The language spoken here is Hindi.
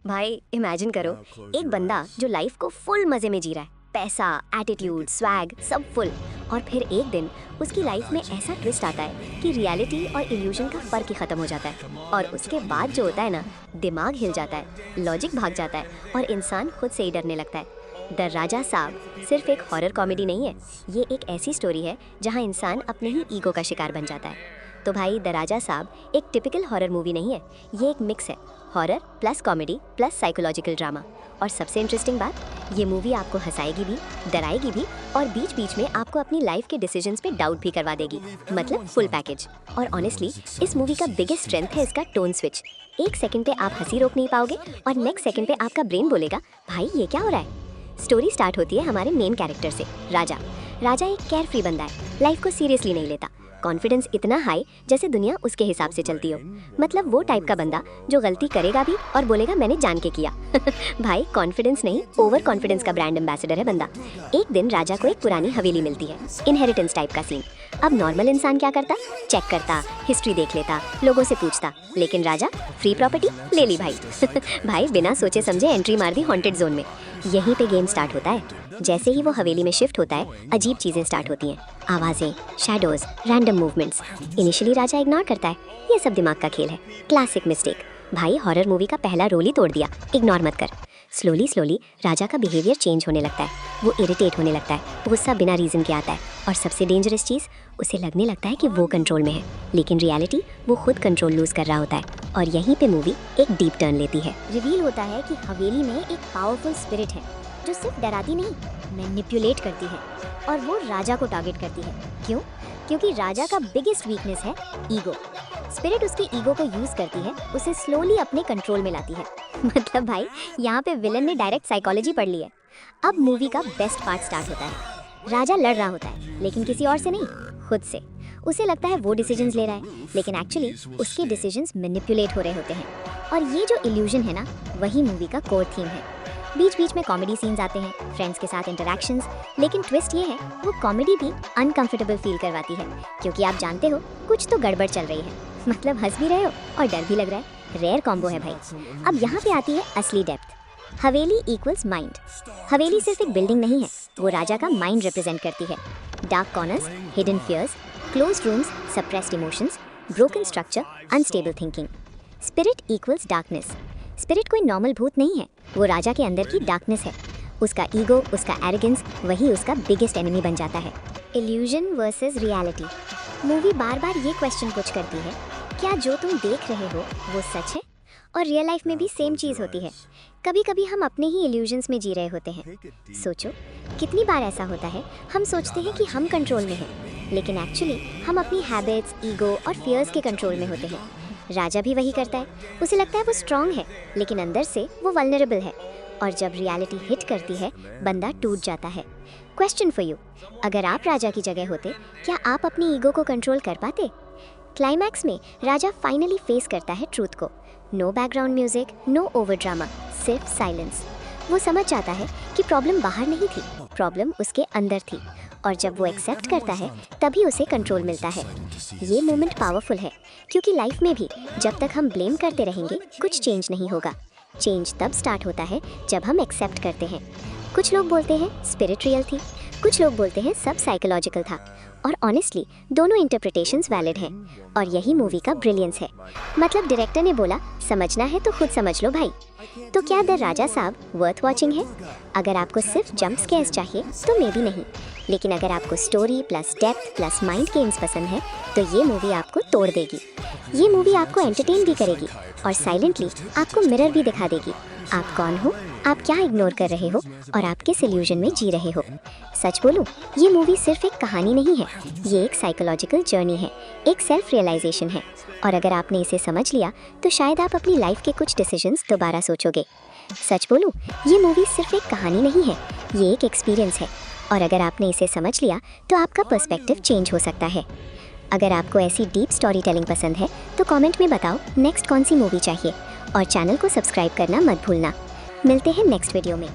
भाई इमेजिन करो, एक बंदा जो लाइफ को फुल मजे में जी रहा है, पैसा, एटीट्यूड, स्वैग सब फुल, और फिर एक दिन उसकी लाइफ में ऐसा ट्विस्ट आता है कि रियलिटी और इल्यूजन का फर्क ही खत्म हो जाता है। और उसके बाद जो होता है ना, दिमाग हिल जाता है, लॉजिक भाग जाता है और इंसान खुद से ही डरने लगता है। द राजा साहब सिर्फ एक हॉरर कॉमेडी नहीं है, ये एक ऐसी स्टोरी है जहाँ इंसान अपने ही ईगो का शिकार बन जाता है। तो भाई द राजा साहब एक टिपिकल हॉरर मूवी नहीं है, ये एक मिक्स है, horror plus comedy plus psychological drama. और सबसे इंटरेस्टिंग बात, ये मूवी आपको हंसाएगी भी, डराएगी भी, और बीच बीच में आपको अपनी लाइफ के डिसीजंस पे डाउट भी करवा देगी, मतलब फुल पैकेज। और ऑनेस्टली इस मूवी का बिगेस्ट स्ट्रेंथ है इसका टोन स्विच। एक सेकंड पे आप हंसी रोक नहीं पाओगे और नेक्स्ट सेकंड पे आपका ब्रेन बोलेगा भाई ये क्या हो रहा है। स्टोरी स्टार्ट होती है हमारे मेन कैरेक्टर से, राजा। राजा एक केयरफ्री बंदा है, लाइफ को सीरियसली नहीं लेता, कॉन्फिडेंस इतना हाई जैसे दुनिया उसके हिसाब से चलती हो। मतलब वो टाइप का बंदा जो गलती करेगा भी और बोलेगा मैंने जान के किया। भाई कॉन्फिडेंस नहीं, ओवर कॉन्फिडेंस का ब्रांड एम्बेसडर है बंदा। एक दिन राजा को एक पुरानी हवेली मिलती है, इनहेरिटेंस टाइप का सीन। अब नॉर्मल इंसान क्या करता, चेक करता, हिस्ट्री देख लेता, लोगों से पूछता, लेकिन राजा फ्री प्रॉपर्टी ले ली भाई। भाई बिना सोचे समझे एंट्री मार दी हॉन्टेड जोन में। यहीं पे गेम स्टार्ट होता है। जैसे ही वो हवेली में शिफ्ट होता है, अजीब चीजें स्टार्ट होती हैं, आवाजें, शैडोज, रैंडम मूवमेंट्स। इनिशियली राजा इग्नोर करता है, ये सब दिमाग का खेल है, क्लासिक मिस्टेक। भाई हॉरर मूवी का पहला रोल ही तोड़ दिया, इग्नोर मत कर। स्लोली स्लोली राजा का बिहेवियर चेंज होने लगता है, वो इरिटेट होने लगता है, गुस्सा बिना रीजन के आता है, और सबसे डेंजरस चीज़, उसे लगने लगता है कि वो कंट्रोल में है, लेकिन रियलिटी वो खुद कंट्रोल लूज कर रहा होता है। और यहीं पे मूवी एक डीप टर्न लेती है। रिवील होता है कि हवेली में एक पावरफुल स्पिरिट है जो सिर्फ डराती नहीं, मैनिपुलेट करती है, और वो राजा को टारगेट करती है। क्यों? क्योंकि राजा का बिगेस्ट वीकनेस है ईगो। स्पिरिट उसकी ईगो को यूज करती है, उसे स्लोली अपने कंट्रोल में लाती है। मतलब भाई यहाँ पे विलन ने डायरेक्ट साइकोलॉजी पढ़ ली है। अब मूवी का बेस्ट पार्ट स्टार्ट होता है। राजा लड़ रहा होता है, लेकिन किसी और से नहीं, खुद से। उसे लगता है वो डिसीजंस ले रहा है, लेकिन एक्चुअली उसके डिसीजंस मैनिपुलेट हो रहे होते हैं। और ये जो इल्यूजन है ना, वही मूवी का कोर थीम है। बीच बीच में कॉमेडी सीन्स आते हैं, फ्रेंड्स के साथ इंटरैक्शंस, लेकिन ट्विस्ट ये है वो कॉमेडी भी अनकंफर्टेबल फील करवाती है, क्योंकि आप जानते हो कुछ तो गड़बड़ चल रही है। मतलब हंस भी रहे हो और डर भी लग रहा है, रेयर कॉम्बो है भाई। अब यहाँ पे आती है असली डेप्थ। हवेली इक्वल्स माइंड। हवेली सिर्फ एक बिल्डिंग नहीं है, वो राजा का माइंड रिप्रेजेंट करती है। Dark corners, hidden fears, closed rooms, suppressed emotions, broken structure, unstable thinking. Spirit equals darkness. Spirit कोई नॉर्मल भूत नहीं है, वो राजा के अंदर की डार्कनेस है। उसका ईगो, उसका एरोगेंस, वही उसका बिगेस्ट एनिमी बन जाता है। Illusion versus reality. मूवी बार बार ये क्वेश्चन पूछ करती है, क्या जो तुम देख रहे हो वो सच है? और रियल लाइफ में भी सेम चीज़ होती है। कभी कभी हम अपने ही इल्यूजन्स में जी रहे होते हैं। सोचो कितनी बार ऐसा होता है, हम सोचते हैं कि हम कंट्रोल में हैं, लेकिन एक्चुअली हम अपनी हैबिट्स, ईगो और फियर्स के कंट्रोल में होते हैं। राजा भी वही करता है, उसे लगता है वो स्ट्रांग है, लेकिन अंदर से वो वल्नरेबल है। और जब रियलिटी हिट करती है, बंदा टूट जाता है। क्वेश्चन फॉर यू, अगर आप राजा की जगह होते, क्या आप अपनी ईगो को कंट्रोल कर पाते? क्लाइमैक्स में राजा फाइनली फेस करता है ट्रूथ को। No background music, no over drama, सिर्फ साइलेंस। वो समझ जाता है कि प्रॉब्लम बाहर नहीं थी, प्रॉब्लम उसके अंदर थी, और जब वो एक्सेप्ट करता है तभी उसे कंट्रोल मिलता है। ये मोमेंट पावरफुल है, क्योंकि लाइफ में भी जब तक हम ब्लेम करते रहेंगे कुछ चेंज नहीं होगा। चेंज तब स्टार्ट होता है जब हम एक्सेप्ट करते हैं। कुछ लोग बोलते हैं स्पिरिट रियल थी, कुछ लोग बोलते हैं सब साइकोलॉजिकल था, और ऑनेस्टली दोनों इंटरप्रिटेशंस वैलिड हैं। और यही मूवी का ब्रिलियंस है। मतलब डायरेक्टर ने बोला समझना है तो खुद समझ लो भाई। तो क्या द राजा साहब वर्थ वॉचिंग है? अगर आपको सिर्फ जंप स्केयर्स चाहिए तो मे बी नहीं, लेकिन अगर आपको story plus depth plus mind games पसंद है तो ये मूवी आपको तोड़ देगी। ये मूवी आपको एंटरटेन भी करेगी और साइलेंटली आपको मिरर भी दिखा देगी। आप कौन हो, आप क्या इग्नोर कर रहे हो, और आप किस इल्यूजन में जी रहे हो। सच बोलूं, ये मूवी सिर्फ एक कहानी नहीं है, ये एक साइकोलॉजिकल जर्नी है, एक सेल्फ रियलाइजेशन है। और अगर आपने इसे समझ लिया तो शायद आप अपनी लाइफ के कुछ डिसीजंस दोबारा सोचोगे। सच बोलूं, ये मूवी सिर्फ एक कहानी नहीं है, ये एक एक्सपीरियंस है। और अगर आपने इसे समझ लिया तो आपका पर्सपेक्टिव चेंज हो सकता है। अगर आपको ऐसी डीप स्टोरी टेलिंग पसंद है तो कमेंट में बताओ नेक्स्ट कौन सी मूवी चाहिए, और चैनल को सब्सक्राइब करना मत भूलना। मिलते हैं नेक्स्ट वीडियो में।